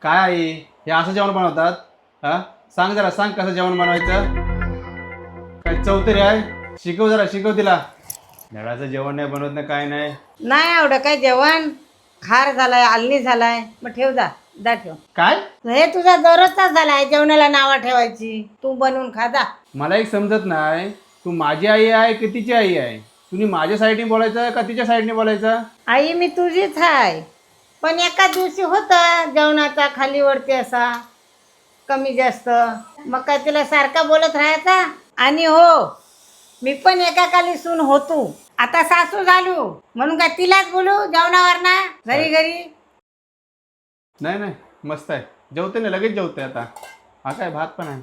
काय आई हे असं जेवण बनवतात? हा, सांग जरा, सांग कसं जेवण बनवायचं. काय चौतरी आहे? शिकव जरा, शिकव तिला. धडाचं जेवण नाही बनवत ना, काय नाही. नाही आवडं काय जेवण. खार झालाय, आलणी झालाय, मग ठेव जा. जा ठेव. काय? हे तुझा दररोजचा झालाय जेवणाला नावं ठेवायची. तू बनवून खा जा. मला एक समजत नाही, तू माझी आई आहे की तिची आई आहे? तुम्ही माझ्या साईडने बोलायचं का तिच्या साईडने बोलायचं? आई मी तुझीच आहे, पण एका दिवशी होता जेवणाचा खाली वरती असा कमी जास्त, मग काय तिला सारखा बोलत राहायचा. आणि हो, मी पण एकाकाली सून होतो, आता सासू झालो म्हणून काय तिलाच बोलू जेवणावर ना घरी घरी. नाही नाही, मस्त आहे. जेवते ना, लगेच जेवते आता. हा काय भात पण आहे.